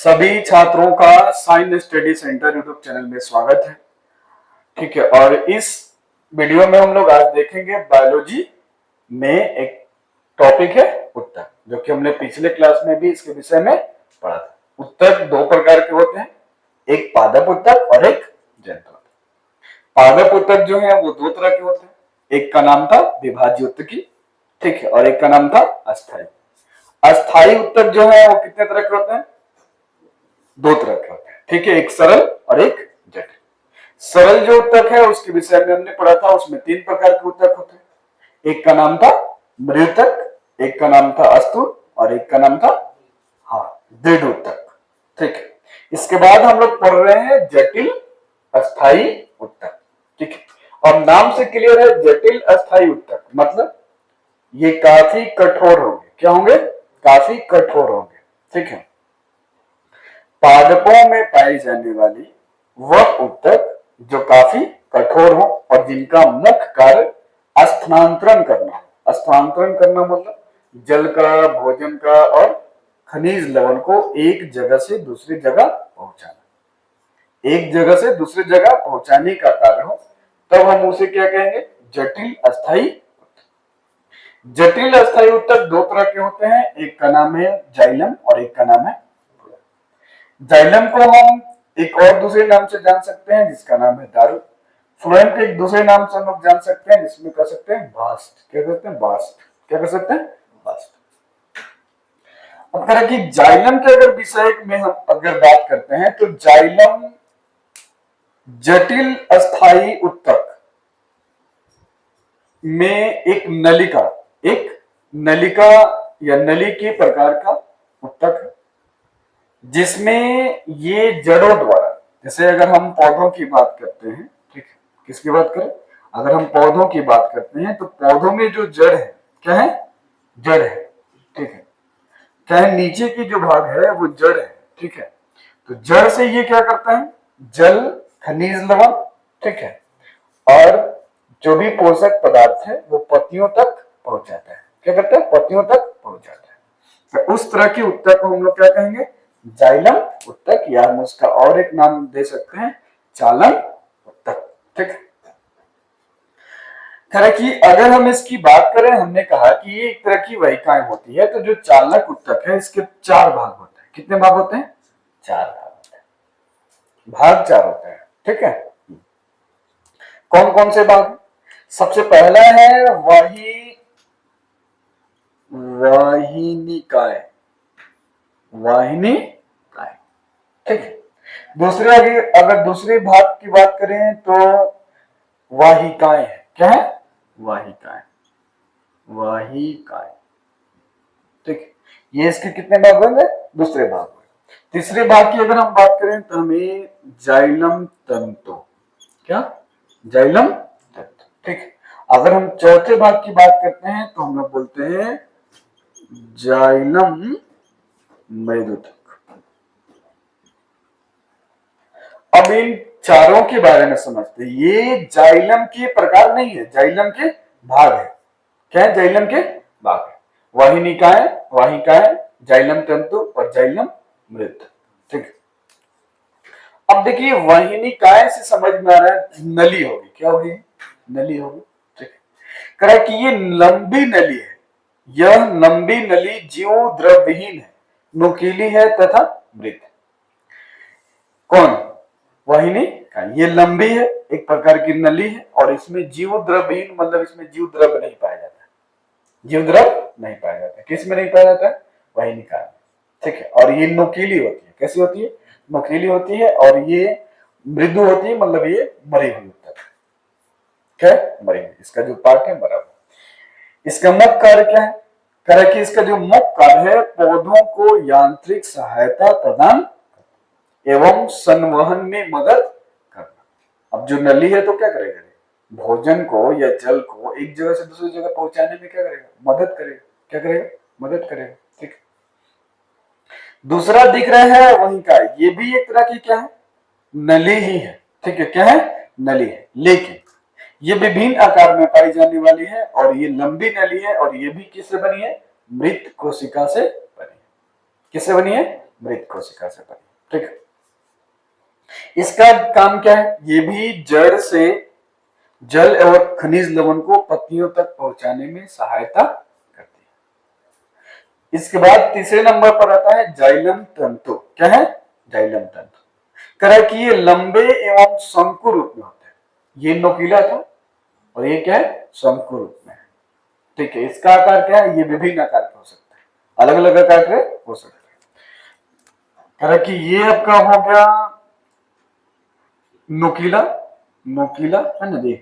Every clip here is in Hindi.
सभी छात्रों का science study centre YouTube channel में स्वागत है। ठीक है, और इस वीडियो में हम लोग आज देखेंगे बायोलॉजी में एक टॉपिक है उत्तक, जो कि हमने पिछले क्लास में भी इसके विषय में पढ़ा था। उत्तक दो प्रकार के होते हैं, एक पादप उत्तक और एक जंतु उत्तक। पादप उत्तक जो है वो दो तरह के होते हैं, एक का नाम था विभाज्य उत्तकी, ठीक है, और एक का नाम था अस्थायी। अस्थायी उत्तक जो है वो कितने तरह के होते हैं? दो तरह के होते हैं, ठीक है, एक सरल और एक जटिल। सरल जो उत्तक है उसके विषय में हमने पढ़ा था, उसमें तीन प्रकार के उत्तक होते हैं। एक का नाम था मृतक, एक का नाम था अस्तूल और एक का नाम था दृढ़ उत्तक। ठीक है, इसके बाद हम लोग पढ़ रहे हैं जटिल अस्थायी उत्तक। ठीक है, और नाम से क्लियर है, जटिल अस्थायी उत्तक मतलब ये काफी कठोर होंगे। क्या होंगे? काफी कठोर होंगे। ठीक है, पादपों में पाई जाने वाली वह उत्तक जो काफी कठोर हो और जिनका मुख्य कार्य स्थानांतरण करना हो। स्थानांतरण करना मतलब जल का, भोजन का और खनिज लवण को एक जगह से दूसरी जगह पहुंचाना। एक जगह से दूसरी जगह पहुंचाने का कार्य हो, तब हम उसे क्या कहेंगे? जटिल अस्थायी उत्तक। जटिल अस्थायी उत्तक दो तरह के होते हैं, एक का नाम है जाइलम और एक का नाम है। जाइलम को हम एक और दूसरे नाम से जान सकते हैं जिसका नाम है दारू। फ्लोएम के एक दूसरे नाम से हम लोग जान सकते हैं जिसमें कह सकते हैं बास्ट। क्या कहते हैं? बास्ट। क्या कर सकते हैं? बास्ट। अब करें कि जाइलम के अगर विषय में हम अगर बात करते हैं तो जाइलम जटिल अस्थायी उत्तक में एक नलिका या नली के प्रकार का उत्तक है, जिसमें ये जड़ों द्वारा, जैसे अगर हम पौधों की बात करते हैं, ठीक है, किसकी बात करें? अगर हम पौधों की बात करते हैं तो पौधों में जो जड़ है, क्या है? जड़ है। ठीक है, क्या है? नीचे की जो भाग है वो जड़ है। ठीक है, तो जड़ से ये क्या करता है? जल, खनिज लवण, ठीक है, और जो भी पोषक पदार्थ है वो पत्तियों तक पहुंच जाता है। क्या करता है? पत्तियों तक पहुंच जाता है। तो उस तरह की उत्तक को हम लोग क्या कहेंगे? जाइलम उत्तक, या हम उसका और एक नाम दे सकते हैं चालन उत्तक। ठीक है, कि अगर हम इसकी बात करें, हमने कहा कि ये एक तरह की वाहिकाएं होती है, तो जो चालक उत्तक है इसके चार भाग होते हैं। कितने भाग होते हैं? चार भाग होते हैं, भाग चार होते हैं। ठीक है, कौन कौन से भाग? सबसे पहला है वाहिनिकाय। वाहिनिकाय, ठीक है। दूसरे, अगर दूसरे भाग की बात करें तो वाहिकाएं है। क्या है? वाहिकाएं। वाहिकाएं, ठीक है, ये इसके कितने भाग होंगे? दूसरे भाग में। तीसरे भाग की अगर हम बात करें तो हमें जाइलम तंतु। क्या? जाइलम तंतु। ठीक है, अगर हम चौथे भाग की बात करते हैं तो हम लोग बोलते हैं जाइलम मृदुतक। अब इन चारों के बारे में समझते हैं। ये जाइलम के प्रकार नहीं है, जाइलम के भाग है। क्या है? जाइलम के भाग है। वाहिकाएं, जाइलम तंतु और जाइलम मृत। ठीक है, अब देखिए वाहिनिकाएं से समझ में आ रहा है नली होगी। क्या होगी? नली होगी। ठीक है, कह कि ये लंबी नली है। यह लंबी नली जीव द्रवहीन है, नुकीली है तथा मृत। कौन? वाहिनी का ये लंबी है, एक प्रकार की नली है, और इसमें जीव द्रवहीन मतलब इसमें जीव द्रव नहीं पाया जाता। जीव द्रव नहीं पाया जाता। किस में नहीं पाया जाता है? वाहिनिका में। ठीक है, और ये नुकीली होती है। कैसी होती है? नुकीली होती है, और ये मृदु होती है, मतलब ये मरी हुई उत्तक। क्या? मरी हुई। इसका जो पार्ट है मरा हुआ। इसका मुख्य कार्य क्या है? कि इसका जो मुख्य कार्य है पौधों को यांत्रिक सहायता प्रदान एवं संवहन में मदद करना। अब जो नली है तो क्या करेगा? भोजन को या जल को एक जगह से दूसरी जगह पहुंचाने में क्या करेगा? मदद करेगा। क्या करेगा? मदद करेगा। ठीक, दूसरा दिख रहा है वहीं का, ये भी एक तरह की क्या है? नली ही है। ठीक है, क्या है? नली है, लेकिन ये विभिन्न आकार में पाई जाने वाली है, और ये लंबी नली है, और ये भी किससे बनी है? मृत कोशिका से बनी है। किससे बनी है? मृत कोशिका से बनी। ठीक है, इसका काम क्या है, ये भी जड़ से जल एवं खनिज लवण को पत्तियों तक पहुंचाने में सहायता करती है। इसके बाद तीसरे नंबर पर आता है जाइलम तंतु। क्या है, जाइलम तंतु। कह कि ये लंबे एवं शंकु रूप में होते हैं। ये नोकीला था और ये क्या है, शंकु रूप में है। ठीक है, इसका आकार क्या है, ये विभिन्न आकार के हो सकते हैं, अलग अलग आकार के हो सकते हैं। कह कि ये आपका हो गया नोकीला, नोकीला है ना जी,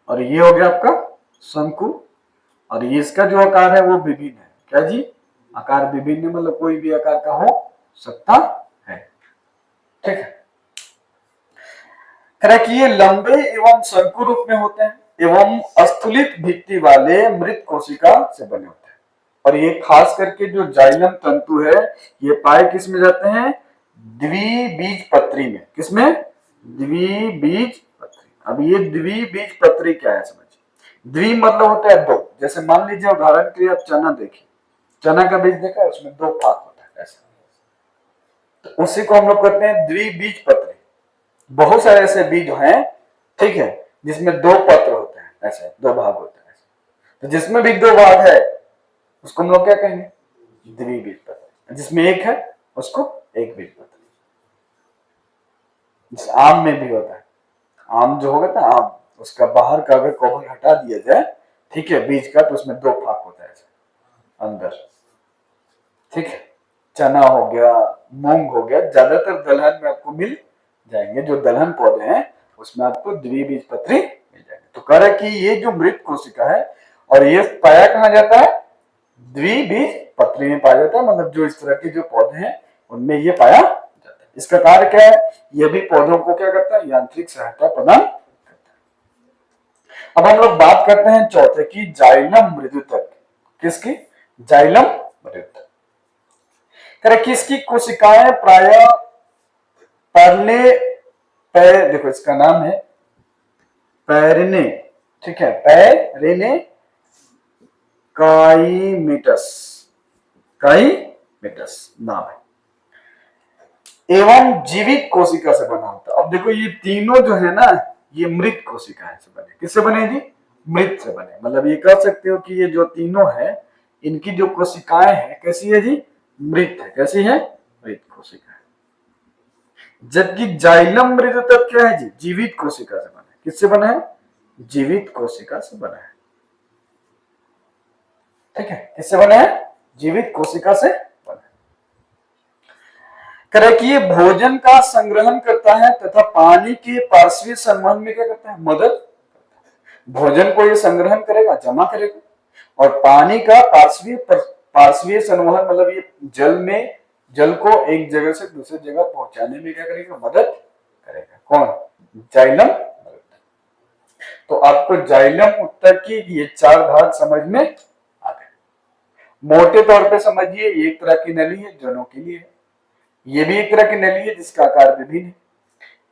और ये हो गया आपका शंकु, और ये इसका जो आकार है वो विभिन्न है। क्या जी, आकार विभिन्न, मतलब कोई भी आकार का हो सकता है। ठीक है, कि ये लंबे एवं शंकु रूप में होते हैं एवं स्थूलित भित्ति वाले मृत कोशिका से बने होते हैं। और ये खास करके जो जाइलम तंतु है ये पाए किस में जाते हैं, द्विबीजपत्री में। किसमें, द्विबीजपत्री। अब ये द्विबीजपत्री क्या है समझिए। द्वि मतलब होता है दो, जैसे मान लीजिए उदाहरण के लिए आप चना देखिए, चना का बीज देखा है, उसमें दो भाग होता है ऐसा, तो उसी को हम लोग कहते हैं द्विबीजपत्री। बहुत सारे ऐसे बीज हैं, ठीक है, जिसमें दो पत्र होते हैं, ऐसे दो भाग होते हैं। तो जिसमें भी दो भाग है उसको हम लोग क्या कहेंगे, द्विबीजपत्री। जिसमें एक है उसको एक बीजपत्री। जिस आम में भी होता है, आम जो होगा ना आम, उसका बाहर का अगर कवर हटा दिया जाए, ठीक है, बीज का, तो उसमें दो भाग होता है ऐसे अंदर। ठीक है, चना हो गया, मूंग हो गया, ज्यादातर दलहन में आपको मिल जाएंगे। जो दलहन पौधे हैं उसमें आपको द्विबीजपत्री मिल जाएंगे। तो कह रहा है कि ये जो मृत कोशिका है, और ये पाया कहाँ जाता है, द्विबीजपत्री में पाया जाता है। मतलब जो इस तरह के जो पौधे हैं उनमें ये पाया जाता है। इसका कार्य क्या है, ये भी पौधों को क्या करता है, यांत्रिक सहायता प्रदान करता है। अब हम लोग बात करते हैं चौथे की, जाइलम मृदुतक। किसकी, जाइलम मृदुतक। किसकी कोशिकाएं प्राय परले देखो इसका नाम है पैरेने। ठीक है, पैरेने काइमेटस, काइमेटस नाम है, एवं जीवित कोशिका से बना होता है। अब देखो ये तीनों जो है ना, ये मृत कोशिकाएं से बने। किससे बने जी, मृत से बने। मतलब ये कह सकते हो कि ये जो तीनों है, इनकी जो कोशिकाएं हैं कैसी है जी, मृत है। कैसी है, मृत कोशिका है। जबकि जाइलम मृदुतक क्या है जी, जीवित कोशिका से बना है। किससे बना है, जीवित कोशिका से बना है। ठीक है, किससे बना है, जीवित कोशिका से बना है। कह कि ये भोजन का संग्रहण करता है तथा पानी के पार्श्वीय संवहन में क्या करता है, मदद करता है। भोजन को ये संग्रहण करेगा, जमा करेगा, और पानी का पार्श्वीय संवहन मतलब ये जल में, जल को एक जगह से दूसरी जगह पहुंचाने में क्या करेगा, मदद करेगा। कौन, जाइलम। तो आपको जाइलम उत्तक की ये चार भाग समझ में आ गए। मोटे तौर पे समझिए, एक तरह की नली है जो नोकीली है, ये भी एक तरह की नली है जिसका आकार विभिन्न है।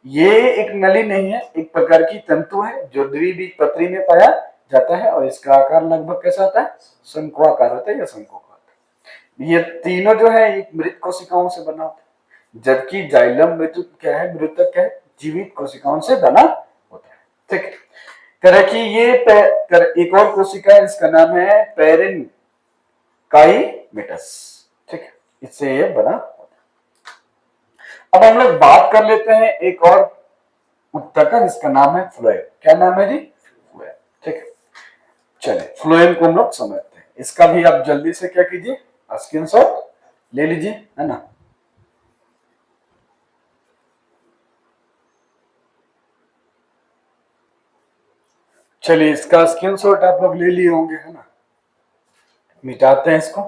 ये एक नली नहीं है, एक प्रकार की तंतु है जो द्विबीजपत्री में पाया जाता है, और इसका आकार लगभग कैसा होता है, शंकुआकार होता है या शंकु का होता है। ये तीनों जो है एक मृत कोशिकाओं से बना होता है, जबकि जाइलम मृत क्या है, मृतक क्या है, जीवित कोशिकाओं से बना होता है। ठीक, कह कि ये एक और कोशिका है, इसका नाम है पेरेन काइमेटस। ठीक है, इससे ये बना होता है। अब हम लोग बात कर लेते हैं एक और उत्तक का, जिसका नाम है फ्लोएम। क्या नाम है जी, फ्लोएम। ठीक है, चलिए फ्लोएम को हम लोग समझते हैं। इसका भी आप जल्दी से क्या कीजिए, स्क्रीनशॉट ले लीजिए, है ना। चलिए इसका स्क्रीनशॉट आप लोग ले लिए होंगे, है ना। मिटाते हैं इसको।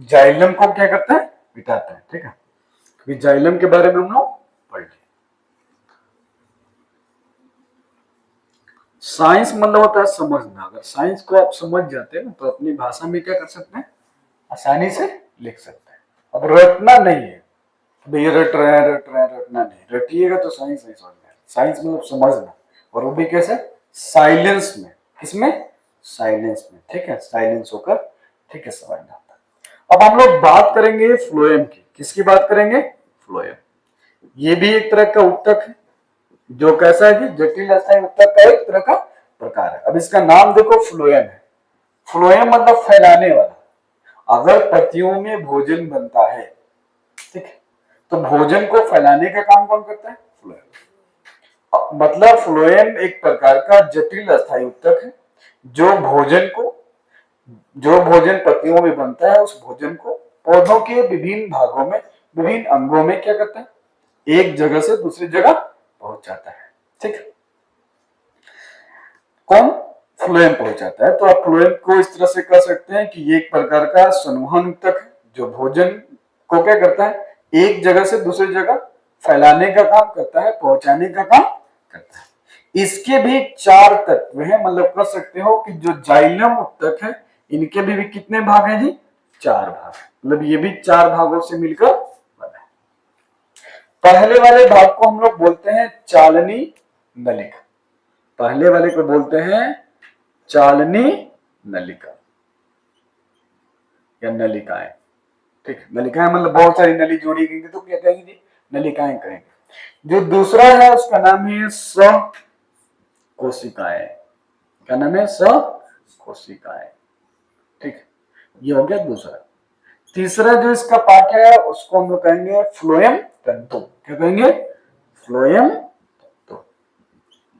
जाइलम को क्या करते हैं, मिटाते हैं। ठीक है, क्योंकि जाइलम के बारे में हम लोग पढ़ लिए। साइंस मतलब होता है समझना। अगर साइंस को आप समझ जाते हैं ना, तो अपनी भाषा में क्या कर सकते हैं, आसानी से लिख सकते हैं। अब रटना नहीं है, भैया रटना नहीं, रटिएगा तो साइंस नहीं समझ में। साइंस मतलब समझना, और वो भी कैसे, साइलेंस में। किसमें, साइलेंस में। ठीक है, साइलेंस होकर, ठीक है, समझना होता है। अब हम लोग बात करेंगे फ्लोएम की। किसकी बात करेंगे? फ्लोएम। ये भी एक तरह का उत्तक है, जो कैसा है कि जटिल अस्थायी उत्तक का एक तरह का प्रकार है। अब इसका नाम देखो फ्लोएम है। फ्लोएम मतलब फैलाने वाला। अगर पत्तियों में भोजन बनता है, ठीक है, तो भोजन को फैलाने का काम कौन करता है? फ्लोएम। मतलब फ्लोएम एक प्रकार का जटिल अस्थायी उत्तक है, जो भोजन पत्तियों में बनता है, उस भोजन को पौधों के विभिन्न भागों में, विभिन्न अंगों में क्या करता है? एक जगह से दूसरी जगह पहुंचाता है। ठीक है, कौन? फ्लोएम पहुंचाता है। तो आप फ्लोएम को इस तरह से कह सकते हैं कि ये एक प्रकार का संवहन उत्तक है, जो भोजन को क्या करता है? एक जगह से दूसरी जगह फैलाने का काम करता है, पहुंचाने का काम करता है। इसके भी 4 तत्व हैं, मतलब कह सकते हो कि जो जाइलम उत्तक है, इनके भी कितने भाग हैं जी? 4 भाग। मतलब ये भी 4 भागों से मिलकर बना है। पहले वाले भाग को हम लोग बोलते हैं चालनी नलिका। पहले वाले को बोलते हैं चालनी नलिका या नलिकाएं। ठीक, नलिकाएं मतलब बहुत सारी नली जोड़ी गई तो क्या कहेंगे जी? नलिकाएं कहेंगे। जो दूसरा है उसका नाम है कोशिकाएं। क्या नाम है? कोशिकाएं। ठीक, ये हो गया दूसरा। तीसरा जो इसका पार्ट है उसको हम लोग कहेंगे फ्लोएम तंतु। क्या कहेंगे? फ्लोएम तंतु।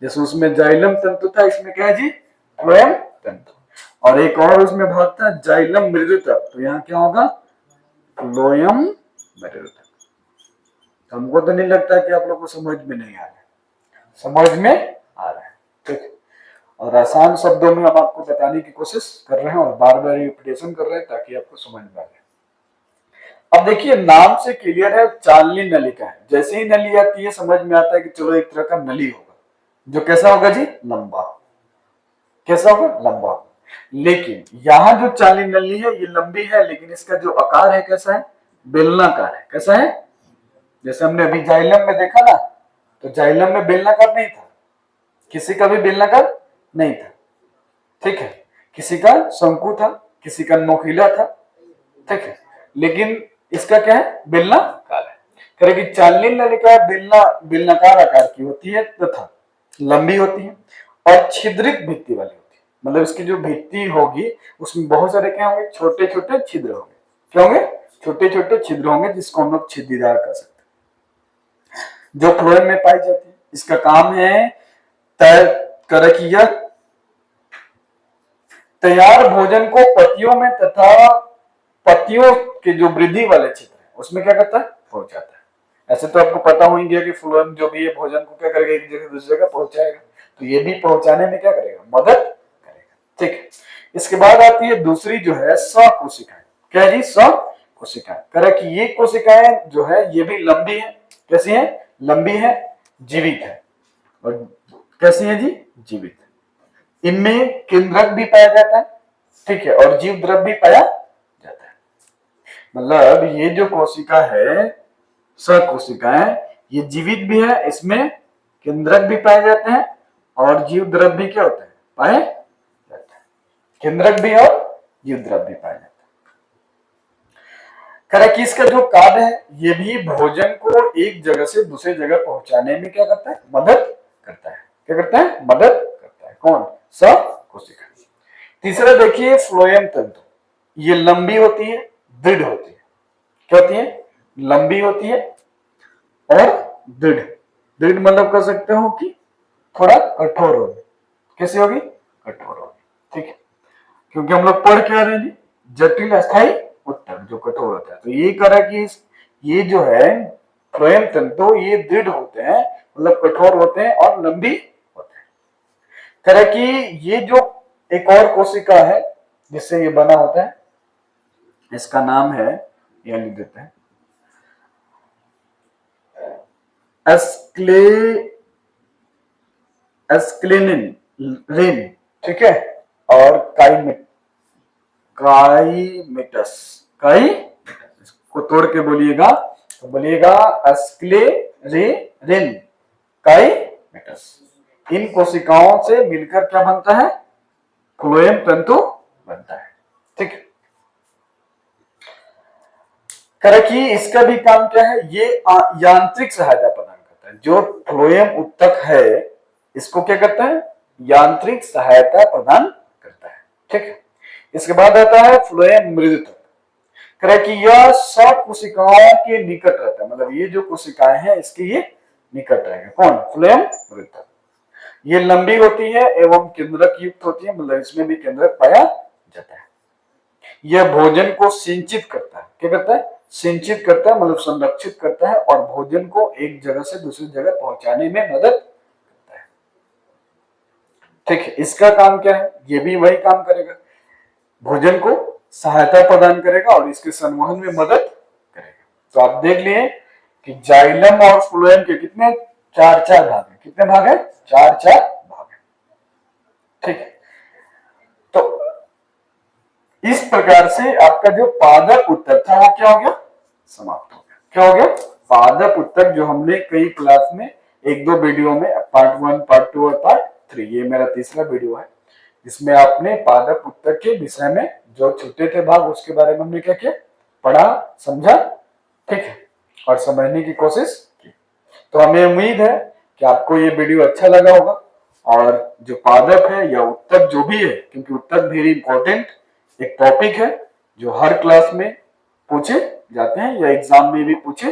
जैसे उसमें जाइलम तंतु था, इसमें क्या है जी? फ्लोएम तंतु। और एक और उसमें भाग था जाइलम मृदुतक, तो यहाँ क्या होगा? फ्लोएम मृदुतक। तो हमको तो नहीं लगता कि आप लोग को समझ में नहीं आ रहा है, समझ में आ रहा है। ठीक, और आसान शब्दों में हम आपको बताने की कोशिश कर रहे हैं और बार बार रिपीटेशन कर रहे हैं ताकि आपको समझ में आ जाए। अब देखिए, नाम से क्लियर है, चालनी नलिका है। जैसे ही नली आती है समझ में आता है कि चलो एक तरह का नली होगा, जो कैसा होगा जी? लंबा। कैसा होगा? लंबा। लेकिन यहाँ जो चालनी नली है ये लंबी है, लेकिन इसका जो आकार है कैसा है? बेलनाकार है। कैसा है? जैसे हमने अभी जाइलम में देखा ना, तो जाइलम में बेलनाकार नहीं था, किसी का भी बेलनाकार नहीं था। ठीक है, किसी का शंकु था, किसी का नोकीला था। ठीक है, लेकिन इसका क्या है? बेलनाकार है। कह कि चालनी नलिका बेलनाकार आकार की होती है तथा लंबी होती है और छिद्रित भित्ति वाली होती है। मतलब इसकी जो भित्ति होगी उसमें बहुत सारे क्या होंगे? छोटे छोटे छिद्र होंगे। क्या होंगे? छोटे छोटे छिद्र होंगे, जिसको हम लोग छिद्रीदार कर सकते हैं, जो फ्लोएम में पाई जाती है। इसका काम है तैयार भोजन को पत्तियों में तथा पत्तियों के जो वृद्धि वाले क्षेत्र है उसमें क्या करता है? पहुंचाता है। ऐसे तो आपको पता हो गया कि फ्लोएम जो भी है भोजन को क्या करेगा? एक जगह दूसरी जगह पहुंचाएगा, तो ये भी पहुंचाने में क्या करेगा? मदद करेगा। ठीक है, इसके बाद आती है दूसरी जो है सकोशिकाएं। क्या जी? सकोशिकाएं। कह रहा कि ये कोशिकाएं जो है ये भी लंबी है। कैसी है? लंबी है, जीवित है। और कैसी है जी? जीवित है। इनमें केंद्रक भी पाया जाता है, ठीक है, और जीव द्रव भी पाया जाता है। मतलब ये जो कोशिका है, सकोशिकाएं, ये जीवित भी है, इसमें केंद्रक भी पाए जाते हैं और जीव द्रव भी क्या होते हैं? पाए जाते हैं। केंद्रक भी और जीव द्रव भी पाए जाते हैं। कि इसका जो कार्य है ये भी भोजन को एक जगह से दूसरी जगह पहुंचाने में क्या करता है? मदद करता है। क्या करता है? मदद करता है। कौन? सकोशिका। तीसरा देखिए फ्लोएम तंतु। ये लंबी होती है, दृढ़ होती है। क्या होती है? लंबी होती है और दृढ़। दृढ़ मतलब कह सकते हो कि थोड़ा कठोर होगी। कैसी होगी? कठोर होगी। ठीक है, क्योंकि हम लोग पढ़ क्या रहे हैं जी? जटिल अस्थायी उत्तर जो कठोर होता है। तो ये कह रहा है कि ये जो है फ्लोएम तंतु ये दृढ़ होते हैं, मतलब कठोर होते हैं और लंबी होते हैं। कह रहा है कि ये जो एक और कोशिका है जिससे ये बना होता है, इसका नाम है, यह लिख देते हैं, एस्क्लेनिन। ठीक है, और काइमेटस। इसको तोड़ के बोलिएगा, तो बोलिएगा एस्क्लेरिन काइमेटस। इन कोशिकाओं से मिलकर क्या बनता है? फ्लोएम तंतु बनता है। ठीक है, करे कि इसका भी काम क्या है, ये यांत्रिक सहायता प्रदान करता है। जो फ्लोएम उत्तक है इसको क्या करता है, यांत्रिक सहायता प्रदान करता है। ठीक है, इसके बाद आता है फ्लोएम मृदुतक। करे कि यह सब कोशिकाओं के निकट रहता है, मतलब ये जो कोशिकाएं हैं इसके ये निकट रहेगा। कौन, फ्लोएम मृदुतक। ये लंबी होती है एवं केंद्रक युक्त होती है, मतलब इसमें भी केंद्रक पाया जाता है। यह भोजन को सिंचित करता है, क्या करता है, सिंचित करता है, मतलब संरक्षित करता है और भोजन को एक जगह से दूसरी जगह पहुंचाने में मदद करता है। ठीक है, इसका काम क्या है, ये भी वही काम करेगा, भोजन को सहायता प्रदान करेगा और इसके संवहन में मदद करेगा। तो आप देख लिए कि जाइलम और फ्लोएम के कितने, चार चार भाग है। कितने भाग है, चार चार भाग है। ठीक है, तो इस प्रकार से आपका जो पादप उत्तक था वो क्या हो गया, समाप्त हो गया। क्या हो गया, पादप उत्तक, जो हमने कई क्लास में एक दो वीडियो में, पार्ट 1, पार्ट 2 और पार्ट 3, ये मेरा तीसरा वीडियो है, जिसमें आपने पादप उत्तक के विषय में जो छूटे थे भाग उसके बारे में हमने क्या किया, पढ़ा, समझा। ठीक है, और समझने की कोशिश की। तो हमें उम्मीद है कि आपको ये वीडियो अच्छा लगा होगा। और जो पादप है या उत्तक जो भी है, क्योंकि उत्तक वेरी इंपॉर्टेंट एक टॉपिक है जो हर क्लास में पूछे जाते हैं या एग्जाम में भी पूछे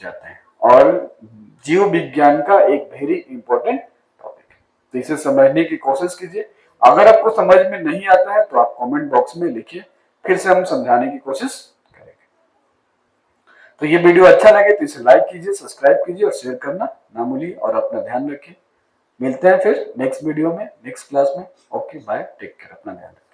जाते हैं, और जीव विज्ञान का एक वेरी इंपॉर्टेंट टॉपिक है। तो इसे समझने की कोशिश कीजिए। अगर आपको समझ में नहीं आता है तो आप कमेंट बॉक्स में लिखिए, फिर से हम समझाने की कोशिश करेंगे। तो ये वीडियो अच्छा लगे तो इसे लाइक कीजिए, सब्सक्राइब कीजिए और शेयर करना ना भूलिए, और अपना ध्यान रखिए। मिलते हैं फिर नेक्स्ट वीडियो में, नेक्स्ट क्लास में। ओके, बाय, टेक केयर, अपना ध्यान रखिए।